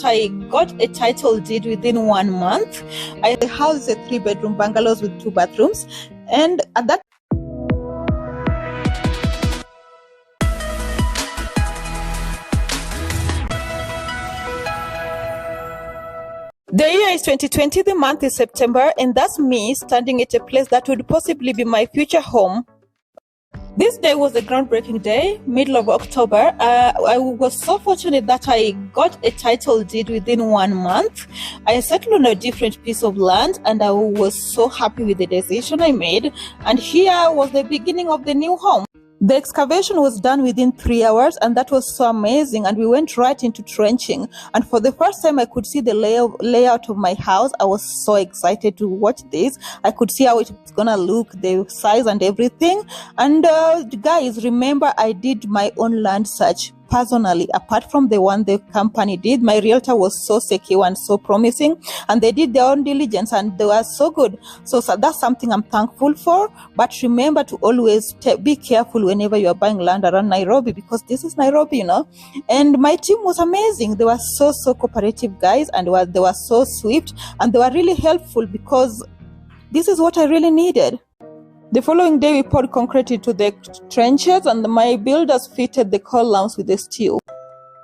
I got a title deed within 1 month. The house is a 3-bedroom bungalows with 2 bathrooms, and at that the year is 2020, the month is September, and that's me standing at a place that would possibly be my future home. This day was a groundbreaking day, middle of October. I was so fortunate that I got a title deed within 1 month. I settled on a different piece of land, and I was so happy with the decision I made. And here was the beginning of the new home. The excavation was done within 3 hours, and that was so amazing, and we went right into trenching. And for the first time I could see the layout of my house. I was so excited to watch this. I could see how it's gonna look, the size and everything. And guys, remember, I did my own land search personally, apart from the one the company did. My realtor was so secure and so promising, and they did their own diligence, and they were so good. So that's something I'm thankful for. But remember to always be careful whenever you are buying land around Nairobi, because this is Nairobi, you know. And my team was amazing. They were so cooperative, guys, and they were so swift, and they were really helpful, because this is what I really needed. The following day, we poured concrete into the trenches, and my builders fitted the columns with the steel.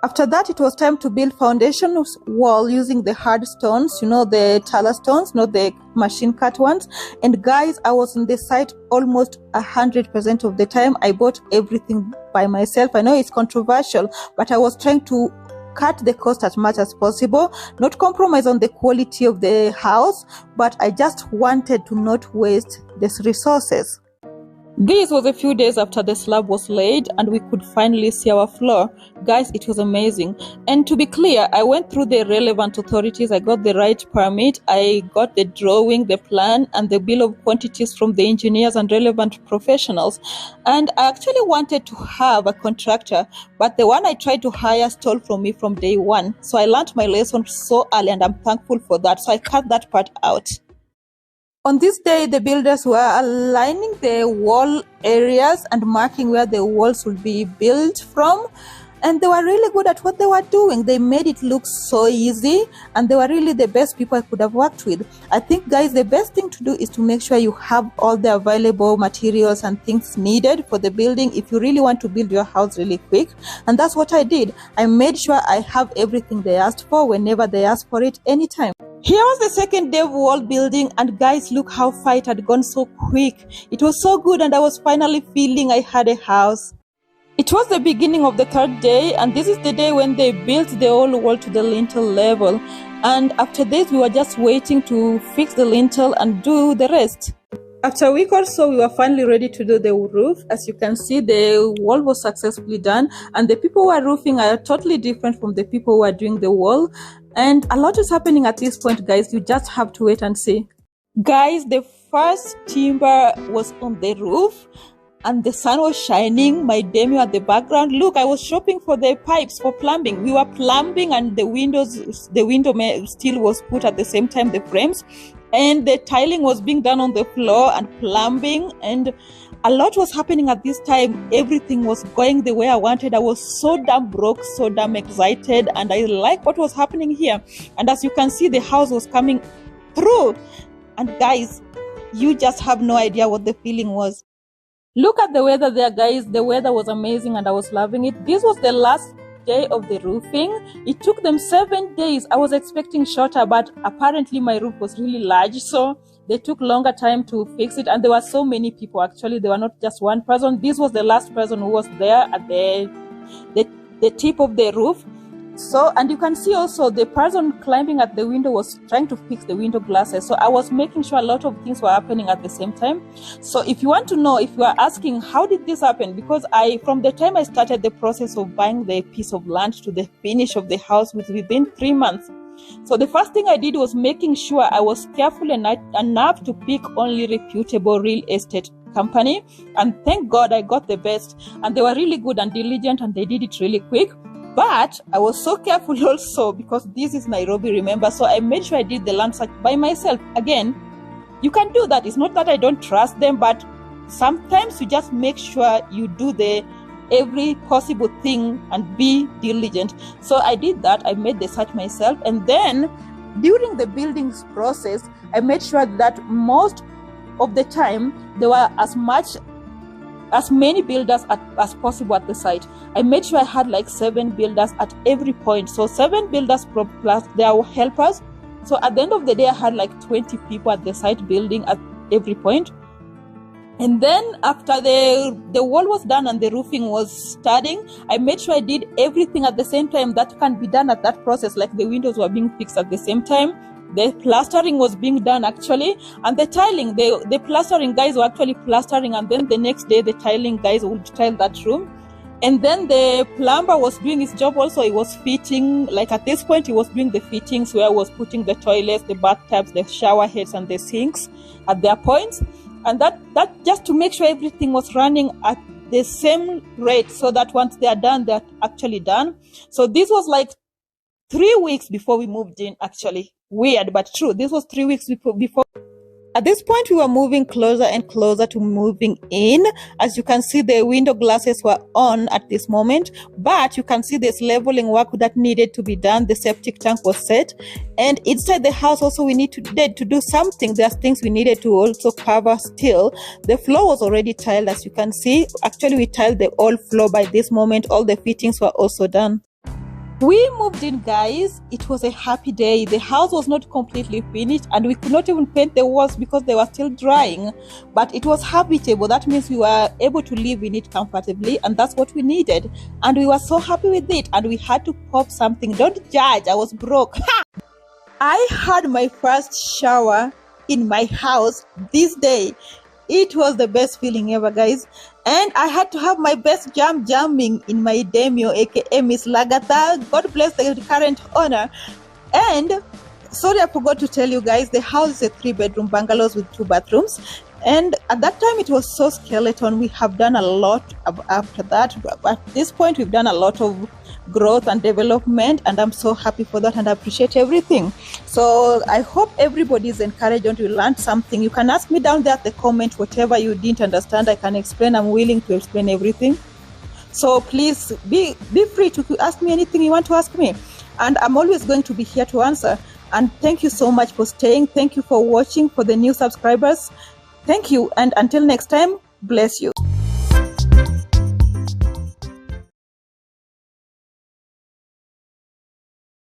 After that, it was time to build foundation wall using the hard stones, you know, the taller stones, not the machine cut ones. And guys, I was on the site almost 100% of the time. I bought everything by myself. I know it's controversial, but I was trying to cut the cost as much as possible, not compromise on the quality of the house, but I just wanted to not waste these resources. This was a few days after the slab was laid, and we could finally see our floor. Guys, it was amazing. And to be clear, I went through the relevant authorities. I got the right permit. I got the drawing, the plan, and the bill of quantities from the engineers and relevant professionals. And I actually wanted to have a contractor, but the one I tried to hire stole from me from day one. So I learned my lesson so early, and I'm thankful for that. So I cut that part out. On this day, the builders were aligning the wall areas and marking where the walls would be built from. And they were really good at what they were doing. They made it look so easy, and they were really the best people I could have worked with. I think, guys, the best thing to do is to make sure you have all the available materials and things needed for the building if you really want to build your house really quick. And that's what I did. I made sure I have everything they asked for whenever they asked for it, anytime. Here was the second day of wall building, and guys, look how far it had gone so quick. It was so good, and I was finally feeling I had a house. It was the beginning of the third day, and this is the day when they built the whole wall to the lintel level. And after this, we were just waiting to fix the lintel and do the rest. After a week or so, we were finally ready to do the roof. As you can see, the wall was successfully done, and the people who are roofing are totally different from the people who are doing the wall. And a lot is happening at this point, guys. You just have to wait and see. Guys, the first timber was on the roof, and the sun was shining. My demo at the background. Look, I was shopping for the pipes for plumbing. We were plumbing, and the window still was put at the same time, the frames, and the tiling was being done on the floor and plumbing, and a lot was happening at this time. Everything was going the way I wanted. I was so damn broke, so damn excited, and I like what was happening here. And as you can see, the house was coming through. And guys, you just have no idea what the feeling was. Look at the weather there, guys. The weather was amazing, and I was loving it. This was the last day of the roofing. It took them 7 days. I was expecting shorter, but apparently my roof was really large, so they took longer time to fix it. And there were so many people. Actually, there were not just one person. This was the last person who was there at the tip of the roof. So, and you can see also the person climbing at the window was trying to fix the window glasses. So I was making sure a lot of things were happening at the same time. So if you want to know, if you are asking how did this happen, because from the time I started the process of buying the piece of land to the finish of the house within 3 months. So the first thing I did was making sure I was careful enough to pick only reputable real estate company. And thank God I got the best. And they were really good and diligent, and they did it really quick. But I was so careful also, because this is Nairobi, remember? So I made sure I did the land search by myself. Again, you can do that. It's not that I don't trust them, but sometimes you just make sure you do the every possible thing and be diligent. So I did that. I made the search myself, and then during the building process, I made sure that most of the time there were as many builders as possible at the site. I made sure I had like 7 builders at every point. So 7 builders plus their helpers. So at the end of the day, I had like 20 people at the site building at every point. And then after the wall was done and the roofing was starting, I made sure I did everything at the same time that can be done at that process. Like the windows were being fixed at the same time. The plastering was being done actually, and the tiling, the plastering guys were actually plastering, and then the next day the tiling guys would tile that room. And then the plumber was doing his job also. He was fitting, like at this point he was doing the fittings where I was putting the toilets, the bathtubs, the shower heads and the sinks at their points. And that just to make sure everything was running at the same rate, so that once they are done, they're actually done. So this was like 3 weeks before we moved in actually. Weird, but true. This was 3 weeks before. At this point, we were moving closer and closer to moving in. As you can see, the window glasses were on at this moment, but you can see there's leveling work that needed to be done. The septic tank was set, and inside the house also we needed to do something. There's things we needed to also cover still. The floor was already tiled, as you can see. Actually, we tiled the whole floor by this moment. All the fittings were also done. We moved in, guys. It was a happy day. The house was not completely finished, and we could not even paint the walls because they were still drying, but it was habitable. That means we were able to live in it comfortably, and that's what we needed, and we were so happy with it. And we had to pop something. Don't judge, I was broke. I had my first shower in my house this day. It was the best feeling ever, guys. And I had to have my best jamming in my Demio, aka Miss Lagatha. God bless the current owner. And sorry, I forgot to tell you guys, the house is a 3-bedroom bungalows with 2 bathrooms. And at that time, it was so skeleton. We have done a lot after that. At this point, we've done a lot of growth and development, and I'm so happy for that, and I appreciate everything. So I hope everybody is encouraged and you learned something. You can ask me down there at the comment whatever you didn't understand. I can explain. I'm willing to explain everything. So please be free to ask me anything you want to ask me, and I'm always going to be here to answer. And thank you so much for staying. Thank you for watching. For the new subscribers, thank you, and until next time, bless you.